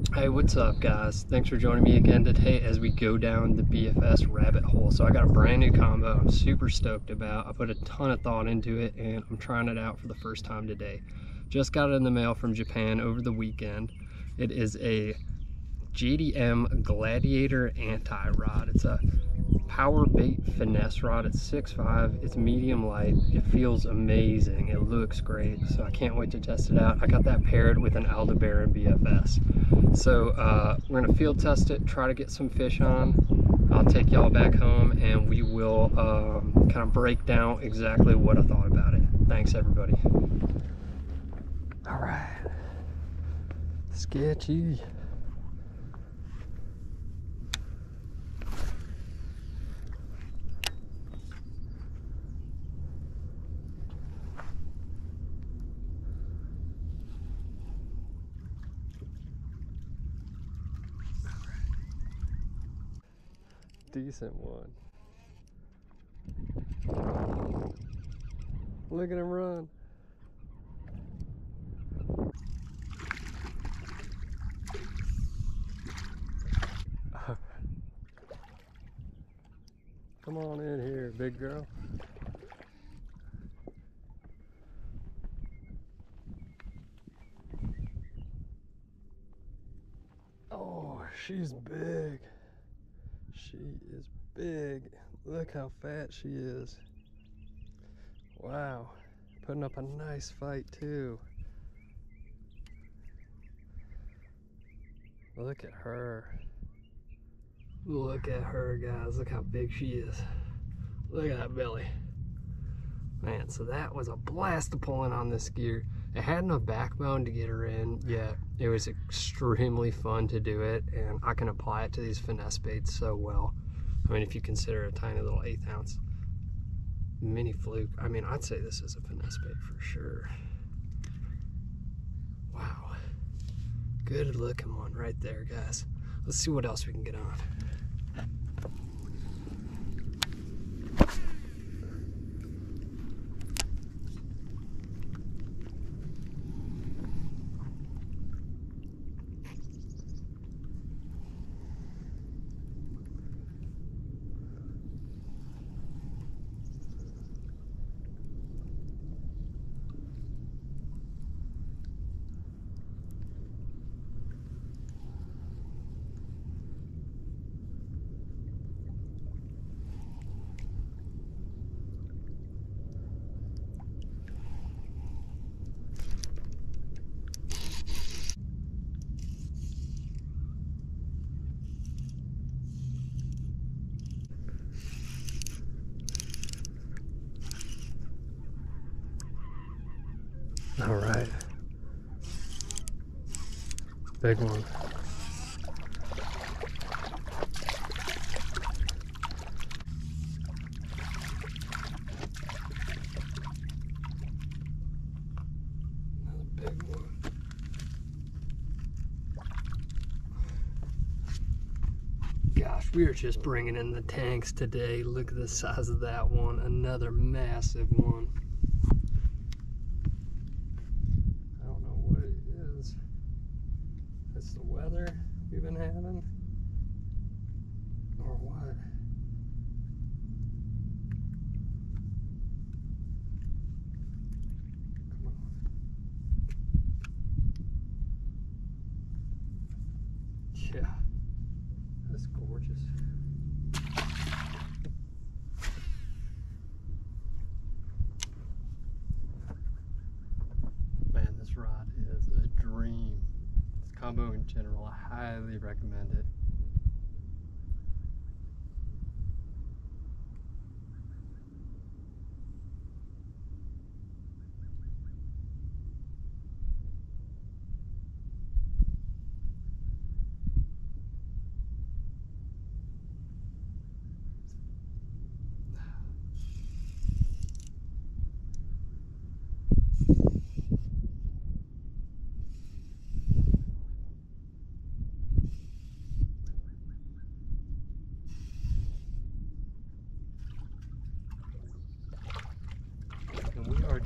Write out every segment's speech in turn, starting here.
Hey, what's up guys? Thanks for joining me again today as we go down the BFS rabbit hole. So I got a brand new combo I'm super stoked about. I put a ton of thought into it and I'm trying it out for the first time today. Just got it in the mail from Japan over the weekend. It is a JDM Gladiator anti-rod. It's a power bait finesse rod. It's 6'5", it's medium light. It feels amazing. It looks great. So I can't wait to test it out. I got that paired with an Aldebaran BFS. So we're gonna field test it, try to get some fish on. I'll take y'all back home and we will kind of break down exactly what I thought about it. Thanks everybody. All right, sketchy. Decent one. Look at him run. Come on in here, big girl. Oh, she's big. She is big. Look how fat she is. Wow. Putting up a nice fight too. Look at her. Look at her, guys. Look how big she is. Look at that belly. Man, so that was a blast of pulling on this gear. It had enough backbone to get her in, yet it was extremely fun to do it, and I can apply it to these finesse baits so well. I mean, if you consider a tiny little 1/8 ounce mini Fluke, I mean, I'd say this is a finesse bait for sure. Wow. Good looking one right there, guys. Let's see what else we can get on. All right, big one. Another big one. Gosh, we are just bringing in the tanks today. Look at the size of that one. Another massive one. It's the weather we've been having, or what? Come on. Yeah, that's gorgeous. Man, this rod is a dream. Combo in general, I highly recommend it.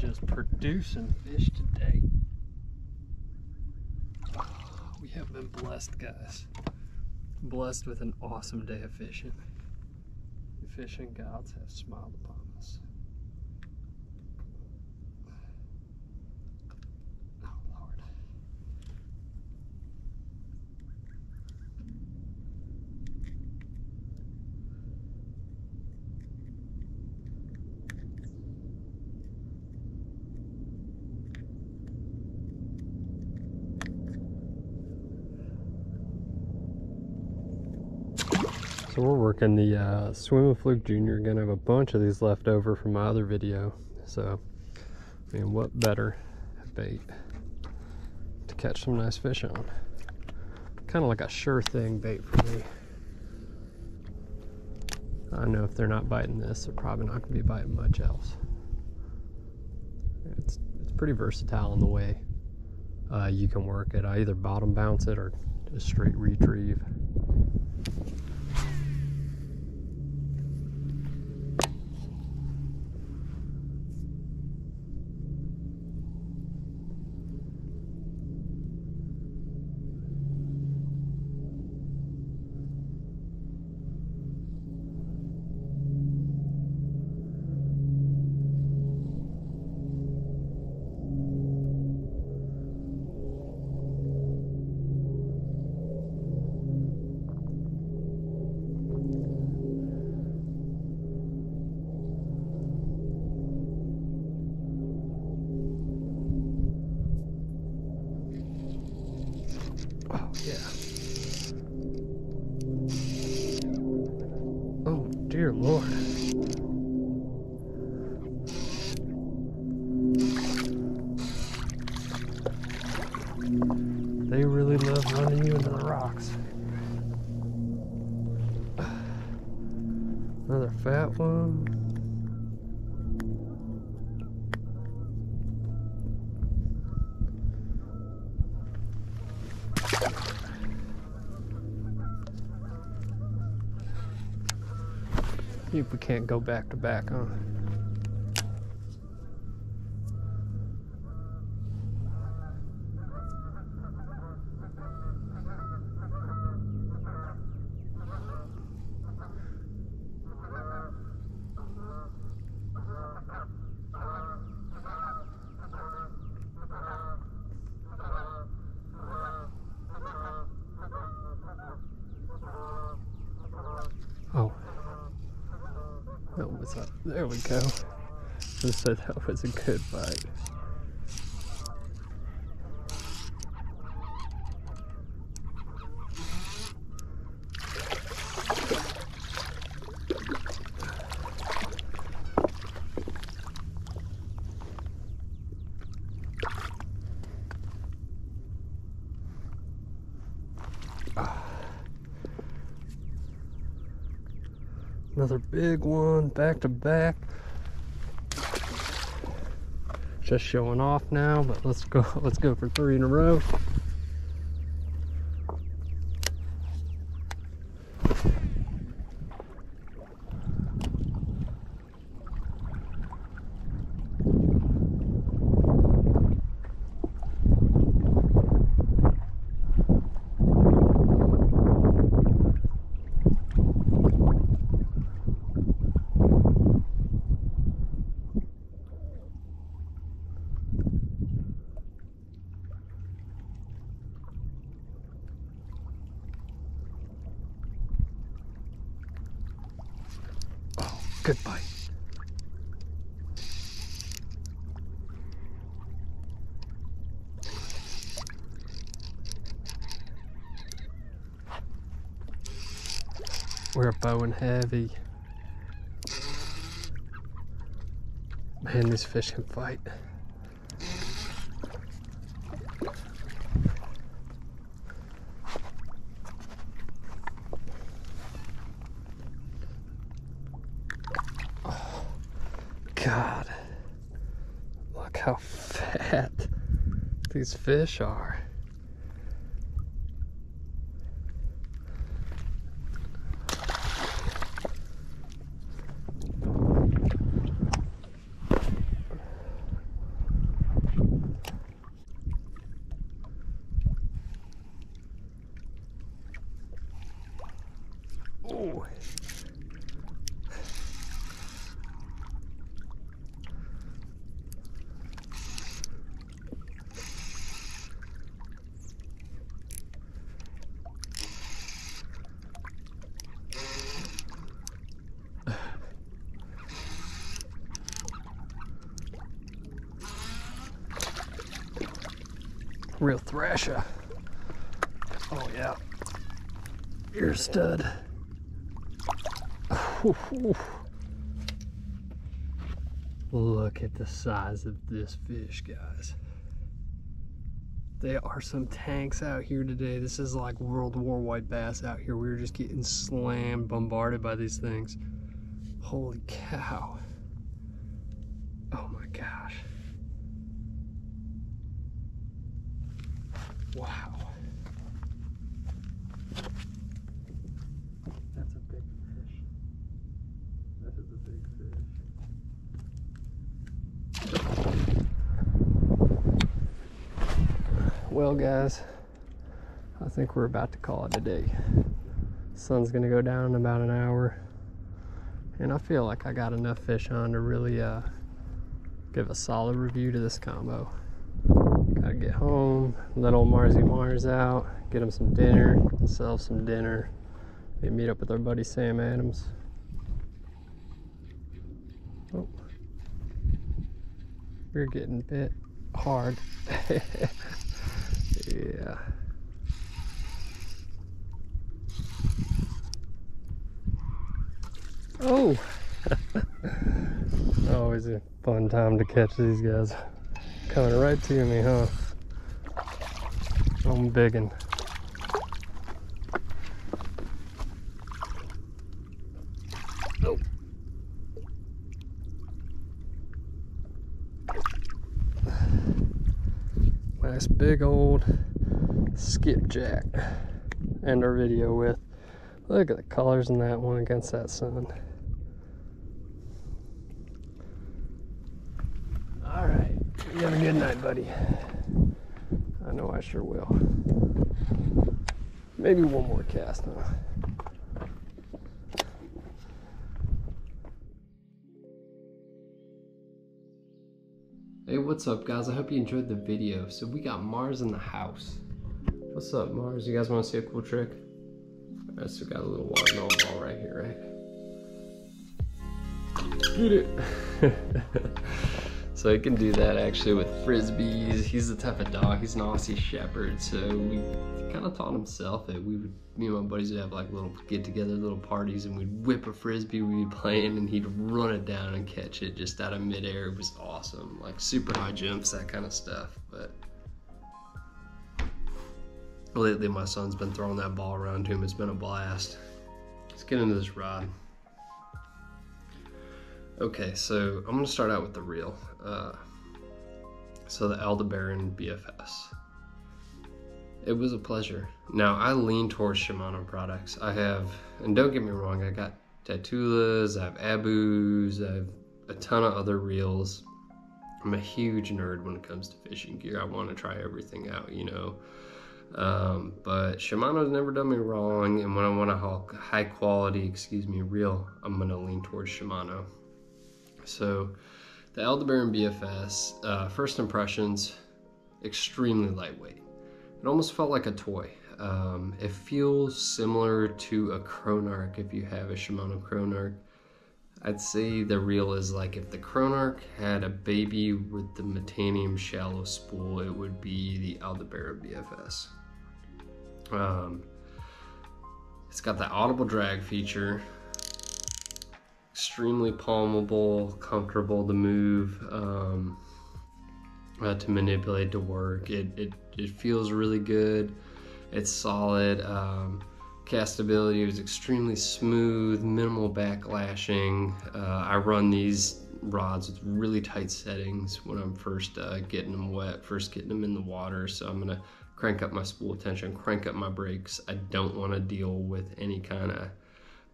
just producing fish today. We have I've been blessed, guys. Blessed with an awesome day of fishing. The fishing gods have smiled upon us. Oh, Lord. So we're working the Swimmin Fluke Junior. Gonna have a bunch of these left over from my other video. So, I mean, what better bait to catch some nice fish on? Kind of like a sure thing bait for me. I know if they're not biting this, they're probably not gonna be biting much else. It's pretty versatile in the way you can work it. I either bottom bounce it or just straight retrieve. Yeah. Oh, dear Lord. They really love running you into the rocks. Another fat one. See if we can't go back to back, huh? Oh. That was up. There we go. Just said that was a good bite. Another big one, back to back. Just showing off now, but let's go for 3 in a row. Good bite. We're bowing heavy. Man, these fish can fight. God, look how fat these fish are. Oh. Real thrasher. Oh yeah. You're a stud. Look at the size of this fish, guys. There are some tanks out here today. This is like World War white bass out here. We were just getting slammed, bombarded by these things. Holy cow. Oh my gosh. Wow. That's a big fish. That is a big fish. Well, guys, I think we're about to call it a day. Sun's gonna go down in about an hour, and I feel like I got enough fish on to really give a solid review to this combo. Gotta get home, let old Mars out, get him some dinner, sell some dinner, and meet up with our buddy Sam Adams. Oh, we're getting bit hard. Yeah. Oh! Always a fun time to catch these guys. Coming right to me, huh? I'm biggin'. Oh. Nice big old skipjack. End our video with. Look at the colors in that one against that sun. Alright, you have a good night, buddy. I know I sure will. Maybe one more cast, huh? Hey, what's up, guys? I hope you enjoyed the video. So we got Mars in the house. What's up, Mars? You guys want to see a cool trick? I still got a little watermelon ball right here, right? Get it! So he can do that actually with frisbees. He's the type of dog, he's an Aussie Shepherd, so we kind of taught himself that we would, me and my buddies would have like little get-together, little parties, and we'd whip a frisbee, we'd be playing, and he'd run it down and catch it just out of midair. It was awesome, like super high jumps, that kind of stuff. But lately my son's been throwing that ball around to him. It's been a blast. Let's get into this rod. Okay, so I'm gonna start out with the reel. So the Aldebaran BFS. It was a pleasure. Now I lean towards Shimano products. I have, and don't get me wrong, I got Tatulas, I have Abus, I have a ton of other reels. I'm a huge nerd when it comes to fishing gear. I want to try everything out, you know. But Shimano's never done me wrong, and when I want a high quality, reel, I'm gonna lean towards Shimano. So the Aldebaran BFS, first impressions, extremely lightweight. It almost felt like a toy. It feels similar to a Chronarch if you have a Shimano Chronarch. I'd say the reel is like if the Chronarch had a baby with the Metanium shallow spool, it would be the Aldebaran BFS. It's got that audible drag feature. Extremely palmable, comfortable to move, to manipulate, to work. It feels really good. It's solid. Castability was extremely smooth, minimal backlashing. I run these rods with really tight settings when I'm first getting them wet, first getting them in the water. So I'm gonna crank up my spool tension, crank up my brakes. I don't want to deal with any kind of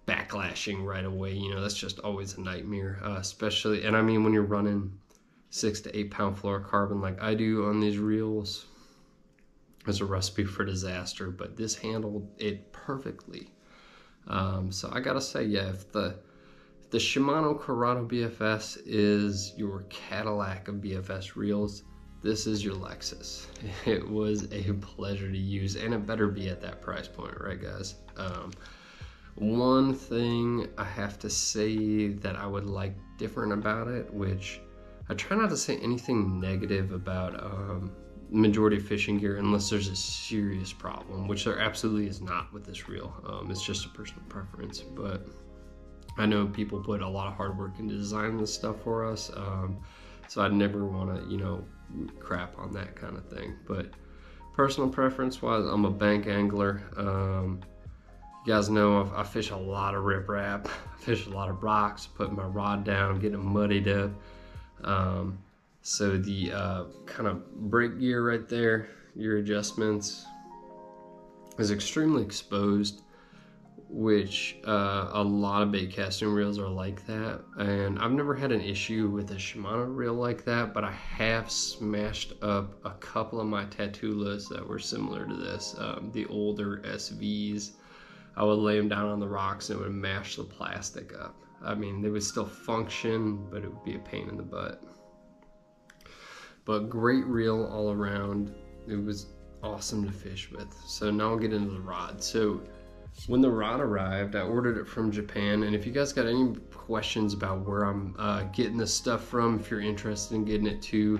backlashing right away. You know, that's just always a nightmare, especially, and I mean when you're running 6 to 8 pound fluorocarbon like I do on these reels, it's a recipe for disaster. But this handled it perfectly. So I gotta say, yeah, if the Shimano Corrado BFS is your Cadillac of BFS reels, this is your Lexus. It was a pleasure to use, and it better be at that price point, right guys? One thing I have to say that I would like different about it, which I try not to say anything negative about majority of fishing gear unless there's a serious problem, which there absolutely is not with this reel. It's just a personal preference, but I know people put a lot of hard work into designing this stuff for us, so I'd never want to, you know, crap on that kind of thing. But personal preference wise, I'm a bank angler. You guys know I fish a lot of riprap, I fish a lot of rocks, putting my rod down, getting muddied up. So the kind of brake gear right there, your adjustments, is extremely exposed, which a lot of bait casting reels are like that. And I've never had an issue with a Shimano reel like that, but I have smashed up a couple of my Tattulas that were similar to this, the older SVs. I would lay them down on the rocks and it would mash the plastic up. I mean, they would still function, but it would be a pain in the butt. But great reel all around. It was awesome to fish with. So now I'll get into the rod. So when the rod arrived, I ordered it from Japan. And if you guys got any questions about where I'm getting this stuff from, if you're interested in getting it too,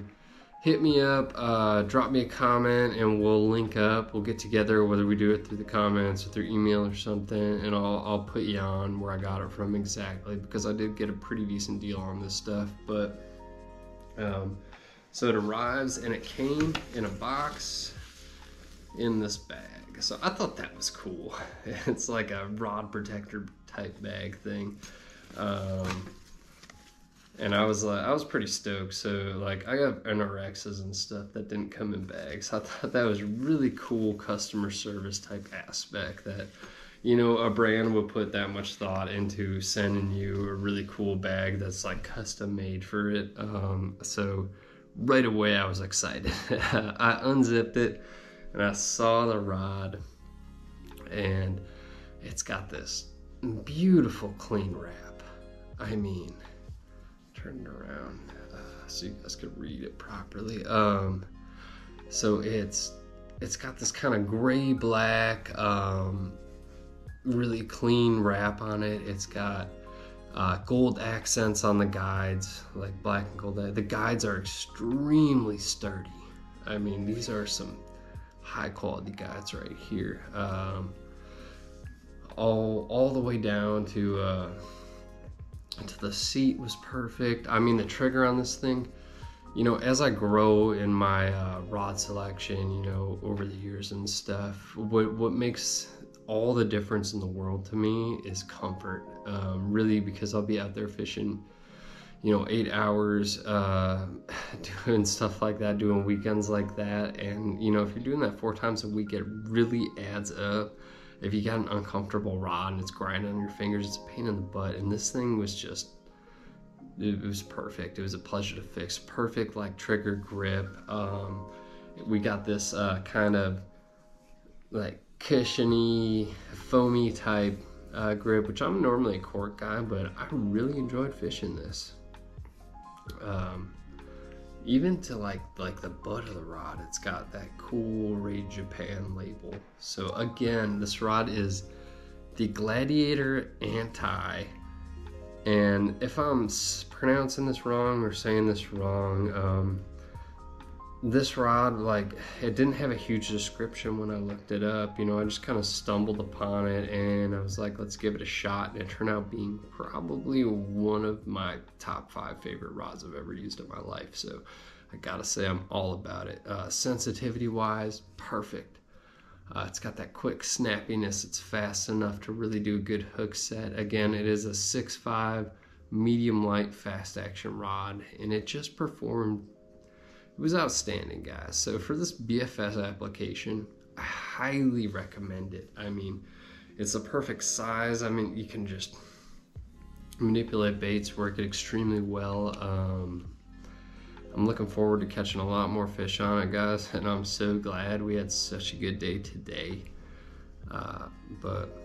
hit me up, drop me a comment, and we'll link up. We'll get together, whether we do it through the comments or through email or something, and I'll put you on where I got it from exactly, because I did get a pretty decent deal on this stuff. But so it arrives, and it came in a box in this bag. So I thought that was cool. It's like a rod protector type bag thing. And I was pretty stoked. So like I got NRXs and stuff that didn't come in bags. I thought that was really cool customer service type aspect, that, you know, a brand would put that much thought into sending you a really cool bag that's like custom made for it. So right away I was excited. I unzipped it and I saw the rod, and it's got this beautiful clean wrap. I mean, turn it around so you guys could read it properly. So it's got this kind of gray black, really clean wrap on it. It's got gold accents on the guides, like black and gold. The guides are extremely sturdy. I mean, these are some high quality guides right here. All the way down to the seat was perfect. I mean, the trigger on this thing, you know, as I grow in my rod selection, you know, over the years and stuff, what makes all the difference in the world to me is comfort. Really, because I'll be out there fishing, you know, 8 hours, doing stuff like that, doing weekends like that. And, you know, if you're doing that 4 times a week, it really adds up. If you got an uncomfortable rod and it's grinding on your fingers, it's a pain in the butt. And this thing was just, it was perfect. It was a pleasure to fix. Perfect, like, trigger grip. We got this kind of like cushiony, foamy type grip, which I'm normally a cork guy, but I really enjoyed fishing this. Even to like the butt of the rod, it's got that cool Raid Japan label. So again, this rod is the Gladiator Anti, and if I'm pronouncing this wrong or saying this wrong, this rod, like, it didn't have a huge description when I looked it up. You know, I just kind of stumbled upon it and I was like, let's give it a shot, and it turned out being probably one of my top 5 favorite rods I've ever used in my life. So I gotta say, I'm all about it. Sensitivity wise, perfect. It's got that quick snappiness. It's fast enough to really do a good hook set. Again, it is a 6.5 medium light fast action rod, and it just performed. It was outstanding, guys. So for this BFS application, I highly recommend it. I mean, it's a perfect size. I mean, you can just manipulate baits, work it extremely well. I'm looking forward to catching a lot more fish on it, guys, and I'm so glad we had such a good day today. But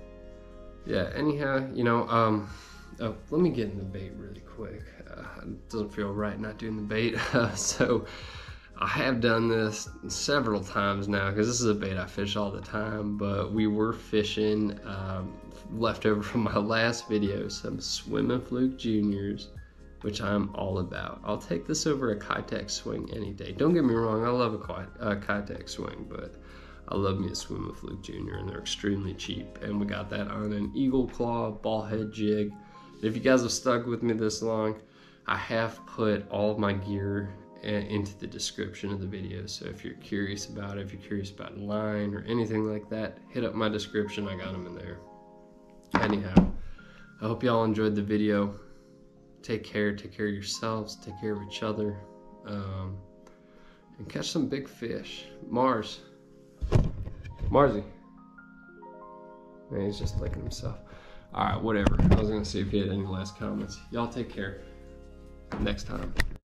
yeah, anyhow, you know, oh, let me get in the bait really quick. It doesn't feel right not doing the bait. So I have done this several times now because this is a bait I fish all the time, but we were fishing leftover from my last video, some Swimmin Fluke Juniors, which I'm all about. I'll take this over a Kitech swing any day. Don't get me wrong, I love a Kitech swing, but I love me a Swimmin Fluke Junior, and they're extremely cheap. And we got that on an Eagle Claw ball head jig. If you guys have stuck with me this long, I have put all of my gear into the description of the video. So if you're curious about it, if you're curious about line or anything like that, hit up my description. I got them in there. Anyhow, I hope y'all enjoyed the video. Take care of yourselves, take care of each other, and catch some big fish. Marsy. Man, he's just licking himself. All right, whatever. I was gonna see if you had any last comments. Y'all take care. Next time.